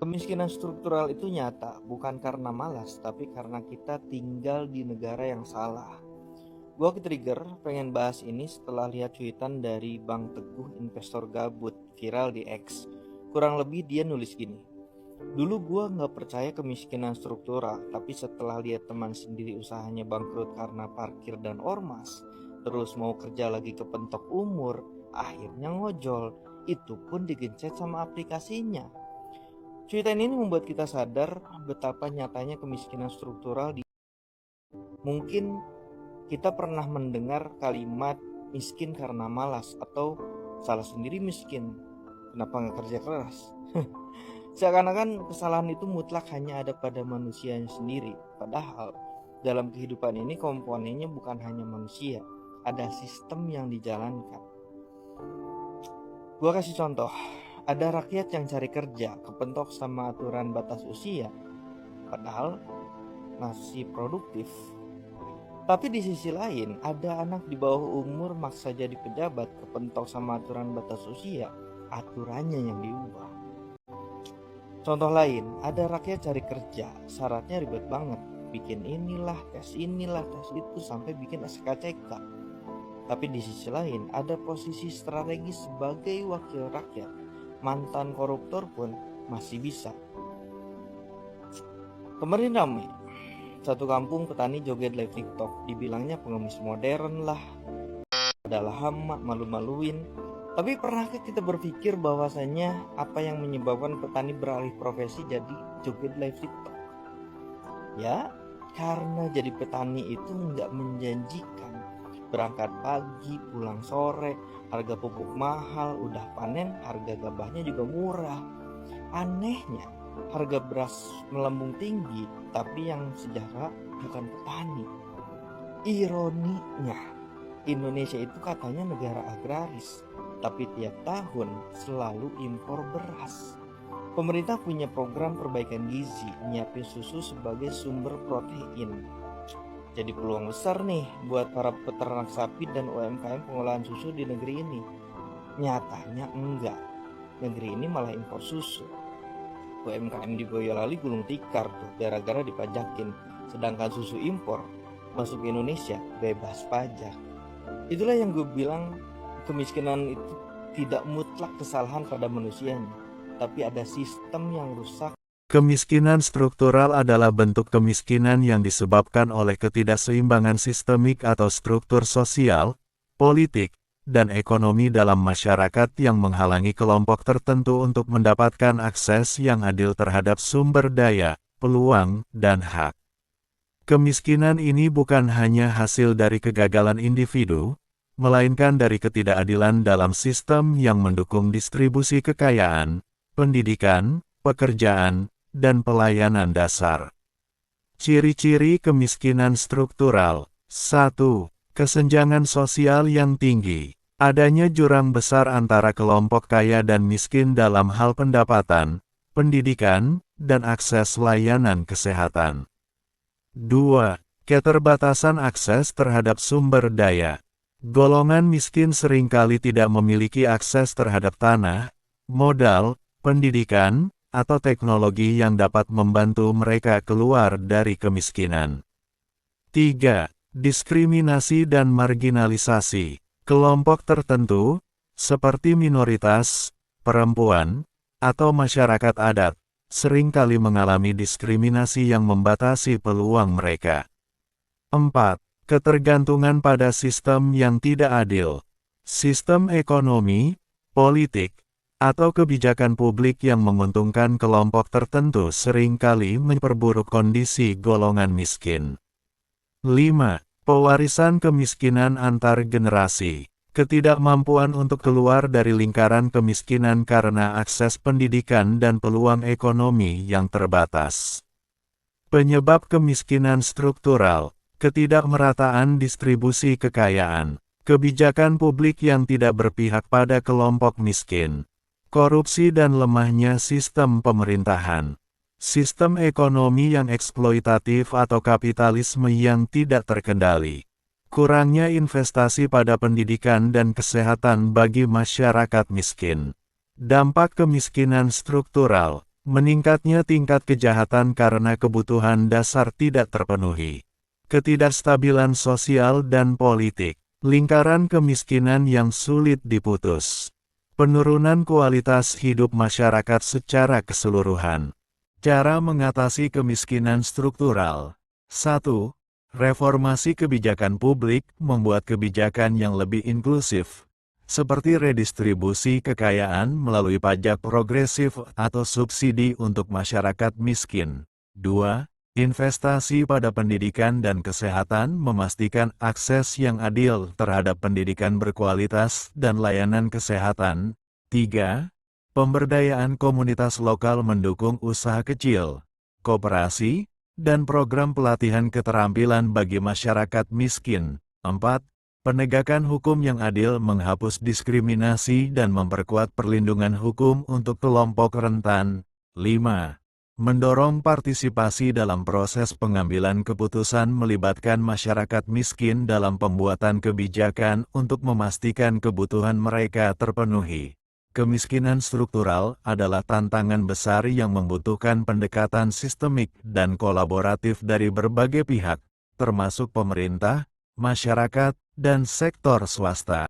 Kemiskinan struktural itu nyata, bukan karena malas, tapi karena kita tinggal di negara yang salah. Gua ke-trigger pengen bahas ini setelah lihat cuitan dari Bang Teguh investor gabut viral di X. Kurang lebih dia nulis gini. Dulu gua nggak percaya kemiskinan struktural, tapi setelah lihat teman sendiri usahanya bangkrut karena parkir dan ormas, terus mau kerja lagi kepentok umur, akhirnya ngojol. Itu pun digencet sama aplikasinya. Cuitan ini membuat kita sadar betapa nyatanya kemiskinan struktural. Mungkin kita pernah mendengar kalimat miskin karena malas atau salah sendiri miskin, kenapa nggak kerja keras. Seakan-akan kesalahan itu mutlak hanya ada pada manusianya sendiri. Padahal dalam kehidupan ini komponennya bukan hanya manusia, ada sistem yang dijalankan. Gua kasih contoh. Ada rakyat yang cari kerja, kepentok sama aturan batas usia, padahal masih produktif. Tapi di sisi lain, ada anak di bawah umur maksa jadi pejabat, kepentok sama aturan batas usia, aturannya yang diubah. Contoh lain, ada rakyat cari kerja, syaratnya ribet banget, bikin inilah, tes itu, sampai bikin SKCK. Tapi di sisi lain, ada posisi strategis sebagai wakil rakyat, mantan koruptor pun masih bisa. Kemarin ramai, satu kampung petani joget live TikTok, dibilangnya pengemis modern lah, adalah hama, malu-maluin. Tapi pernahkah kita berpikir bahwasanya apa yang menyebabkan petani beralih profesi jadi joget live TikTok? Ya, karena jadi petani itu nggak menjanjikan. Berangkat pagi, pulang sore, harga pupuk mahal, udah panen, harga gabahnya juga murah. Anehnya, harga beras melambung tinggi, tapi yang sejahtera bukan petani. Ironinya, Indonesia itu katanya negara agraris, tapi tiap tahun selalu impor beras. Pemerintah punya program perbaikan gizi, nyiapin susu sebagai sumber protein. Jadi peluang besar nih buat para peternak sapi dan UMKM pengolahan susu di negeri ini. Nyatanya enggak. Negeri ini malah impor susu. UMKM di Boyolali gulung tikar tuh gara-gara dipajakin. Sedangkan susu impor masuk ke Indonesia bebas pajak. Itulah yang gue bilang, kemiskinan itu tidak mutlak kesalahan pada manusianya, tapi ada sistem yang rusak. Kemiskinan struktural adalah bentuk kemiskinan yang disebabkan oleh ketidakseimbangan sistemik atau struktur sosial, politik, dan ekonomi dalam masyarakat yang menghalangi kelompok tertentu untuk mendapatkan akses yang adil terhadap sumber daya, peluang, dan hak. Kemiskinan ini bukan hanya hasil dari kegagalan individu, melainkan dari ketidakadilan dalam sistem yang mendukung distribusi kekayaan, pendidikan, pekerjaan, dan pelayanan dasar. Ciri-ciri kemiskinan struktural. 1. Kesenjangan sosial yang tinggi. Adanya jurang besar antara kelompok kaya dan miskin dalam hal pendapatan, pendidikan, dan akses layanan kesehatan. 2. Keterbatasan akses terhadap sumber daya. Golongan miskin seringkali tidak memiliki akses terhadap tanah, modal, pendidikan, atau teknologi yang dapat membantu mereka keluar dari kemiskinan. 3. Diskriminasi dan marginalisasi. Kelompok tertentu, seperti minoritas, perempuan, atau masyarakat adat, seringkali mengalami diskriminasi yang membatasi peluang mereka. 4. Ketergantungan pada sistem yang tidak adil. Sistem ekonomi, politik, atau kebijakan publik yang menguntungkan kelompok tertentu seringkali memperburuk kondisi golongan miskin. 5. Pewarisan kemiskinan antar generasi. Ketidakmampuan untuk keluar dari lingkaran kemiskinan karena akses pendidikan dan peluang ekonomi yang terbatas. Penyebab kemiskinan struktural. Ketidakmerataan distribusi kekayaan. Kebijakan publik yang tidak berpihak pada kelompok miskin. Korupsi dan lemahnya sistem pemerintahan. Sistem ekonomi yang eksploitatif atau kapitalisme yang tidak terkendali. Kurangnya investasi pada pendidikan dan kesehatan bagi masyarakat miskin. Dampak kemiskinan struktural. Meningkatnya tingkat kejahatan karena kebutuhan dasar tidak terpenuhi. Ketidakstabilan sosial dan politik. Lingkaran kemiskinan yang sulit diputus. Penurunan kualitas hidup masyarakat secara keseluruhan. Cara mengatasi kemiskinan struktural. 1. Reformasi kebijakan publik, membuat kebijakan yang lebih inklusif, seperti redistribusi kekayaan melalui pajak progresif atau subsidi untuk masyarakat miskin. 2. Investasi pada pendidikan dan kesehatan, memastikan akses yang adil terhadap pendidikan berkualitas dan layanan kesehatan. 3. Pemberdayaan komunitas lokal, mendukung usaha kecil, koperasi, dan program pelatihan keterampilan bagi masyarakat miskin. 4. Penegakan hukum yang adil, menghapus diskriminasi dan memperkuat perlindungan hukum untuk kelompok rentan. 5. Mendorong partisipasi dalam proses pengambilan keputusan, melibatkan masyarakat miskin dalam pembuatan kebijakan untuk memastikan kebutuhan mereka terpenuhi. Kemiskinan struktural adalah tantangan besar yang membutuhkan pendekatan sistemik dan kolaboratif dari berbagai pihak, termasuk pemerintah, masyarakat, dan sektor swasta.